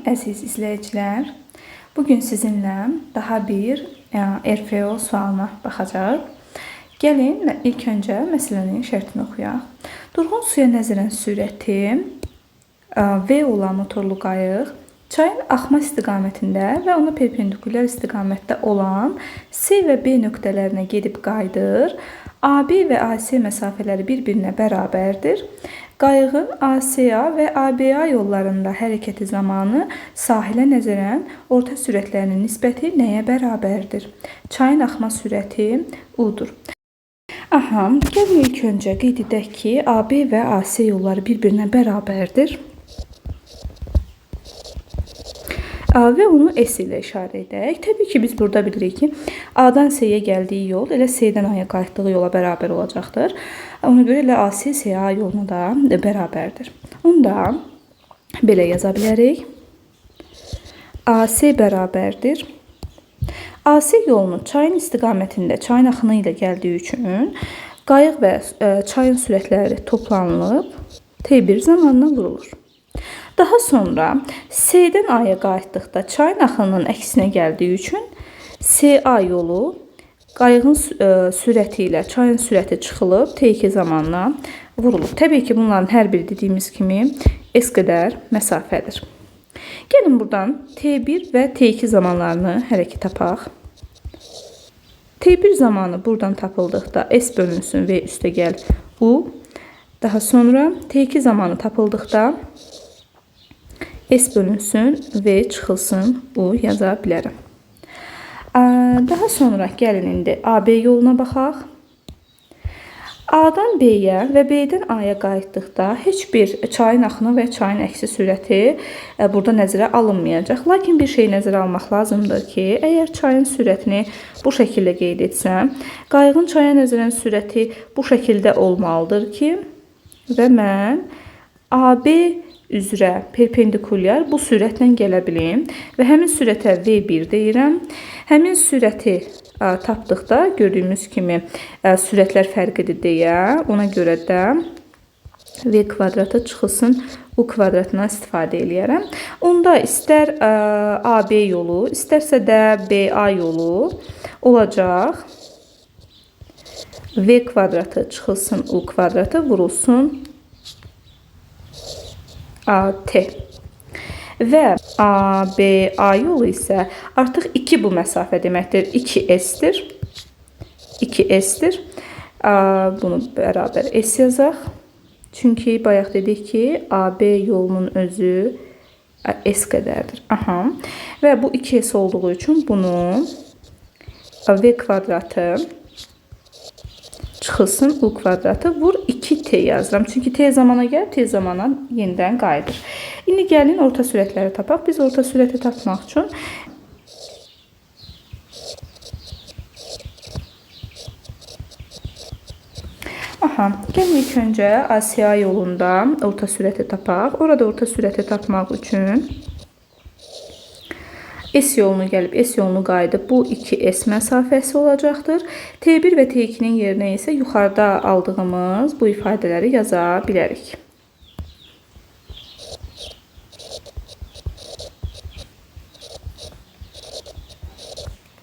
əziz izləyicilər. Bugün sizinlə daha bir RFO sualına baxacağıq. Gəlin ilk öncə məsələnin şərtini oxuyaq. Durğun suya nəzərən sürəti V olan motorlu qayıq çayın axma istiqamətində və ona perpendikulyar istiqamətdə olan C və B nöqtələrinə gedib qayıdır. AB və AC məsafələri bir-birinə bərabərdir. Qayığın ACA və ABA yollarında hərəkəti zamanı sahilə nəzərən orta sürətlərinin nisbəti nəyə bərabərdir? Çayın axma sürəti U-dur. Gəlin ilk öncə qeyd edək ki, AB və AC yolları bir-birinə bərabərdir. Və onu S ilə işarə edək. Təbii ki, biz burada bilirik ki, A-dan C-yə gəldiyi yol elə C-dən A-ya qayıtdığı yola bərabər olacaqdır. Ona görə elə AC CA yoluna da bərabərdir. Onu da belə yaza bilərik. AC bərabərdir. AC yolunun çayın istiqamətində çayın axını ilə gəldiyi üçün qayıq və çayın sürətləri toplanılıb T1 zamanına vurulur. Daha sonra C-dən A-ya qayıtdıqda çayın axınının əksinə gəldiyi üçün CA yolu qayığın sürəti ilə çayın sürəti çıxılıb T2 zamanına vurulur. Təbii ki, bunların hər biri dediyimiz kimi S qədər məsafədir. Gəlin buradan T1 və T2 zamanlarını hərəkət tapaq. T1 zamanı buradan tapıldıqda S bölünsün V üstəgəl U. Daha sonra T2 zamanı tapıldıqda S bölünsün V çıxılsın U yaza bilərəm. Daha sonra gəlin indi AB yoluna baxaq. A-dan B-yə və B-dən A-ya qayıtdıqda heç bir çayın axını və çayın əksi sürəti burada nəzərə alınmayacaq. Lakin bir şey nəzərə almaq lazımdır ki, əgər çayın sürətini bu şəkildə qeyd etsəm, qayığın çaya nəzərən sürəti bu şəkildə olmalıdır ki, və mən AB üzrə perpendikulyar bu sürətlə gələ bilim və həmin sürətə V1 deyirəm. Həmin sürəti tapdıqda gördüyümüz kimi sürətlər fərqidir deyə ona görə də V kvadratı çıxılsın U kvadratından istifadə eləyərəm. Onda istər AB yolu, istərsə də BA yolu olacaq. V kvadratı çıxılsın U kvadratı vurulsun AT. Və ABA yolu isə artıq 2 bu məsafə deməkdir. 2S-dir. 2S-dir. Bunu bərabər S yazaq. Çünki bayaq dedik ki, AB yolunun özü S qədərdir. Və bu 2S olduğu üçün bunu V kvadratı çıxılsın U kvadratı vur 2T yazıram. Çünki T zamana gəlir, T zamana yenidən qayıdır. İndi gəlin orta sürətləri tapaq. Biz orta sürəti tapmaq üçün gəlin ilk öncə ACA yolunda orta sürəti tapaq. Orada orta sürəti tapmaq üçün S yolunu gəlib, S yolunu qayıdıb bu 2S məsafəsi olacaqdır. T1 və T2-nin yerinə isə yuxarıda aldığımız bu ifadələri yaza bilərik.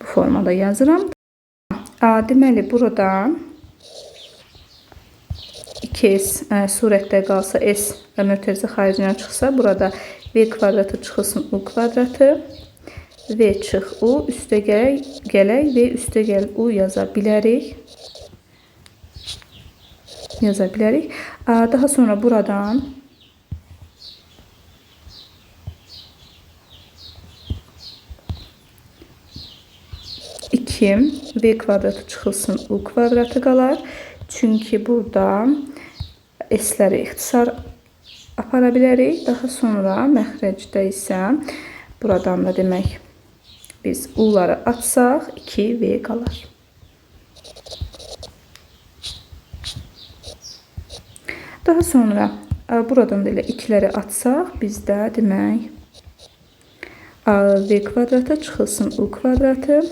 Bu formada yazıram. Deməli, buradan 2S surətdə qalsa S və mötərizə xaricinə çıxsa, burada V kvadratı çıxılsın U kvadratı. V çıx U üstə gələk V üstə gəl U yaza bilərik. Daha sonra buradan V kvadratı çıxılsın U kvadratı qalar. Çünki burada S-ləri ixtisar apara bilərik. Daha sonra məxrəcdə isə buradan da demək biz U-ları atsaq 2V qalar. Daha sonra buradan da elə 2-ləri atsaq bizdə demək V kvadratı çıxılsın U kvadratı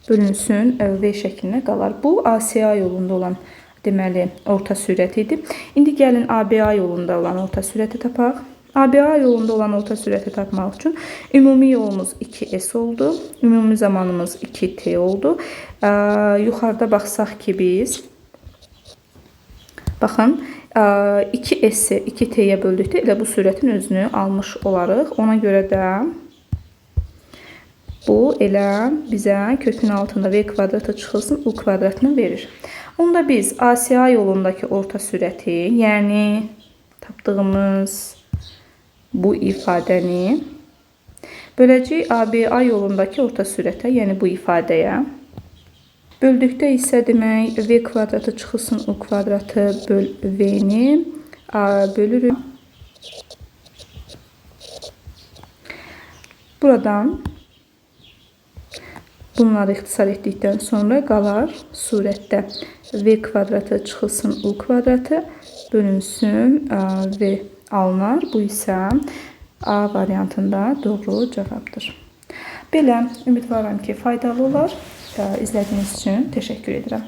bölünsün V şəklinə qalar. Bu ACA yolunda olan deməli orta sürət idi. İndi gəlin ABA yolunda olan orta sürəti tapaq. ABA yolunda olan orta sürəti tapmaq üçün ümumi yolumuz 2S oldu. Ümumi zamanımız 2T oldu. Yuxarıda baxsaq ki biz, baxın, 2S-i 2T-yə böldükdə elə bu sürətin özünü almış olarıq. Ona görə də bu elə bizə kökün altında V kvadratı çıxılsın U kvadratını verir. Onda biz ACA yolundakı orta sürəti, yəni tapdığımız bu ifadəni böləcəyik ABA yolundakı orta sürətə, yəni bu ifadəyə. Böldükdə isə demək V kvadratı çıxılsın U kvadratı böl V-ni bölürük. Buradan bunları ixtisar etdikdən sonra qalar surətdə V kvadratı çıxılsın U kvadratı bölünsün V alınar. Bu isə A variantında doğru cavabdır. Belə, ümidvaram ki, faydalı olar. İzlədiyiniz üçün təşəkkür edirəm.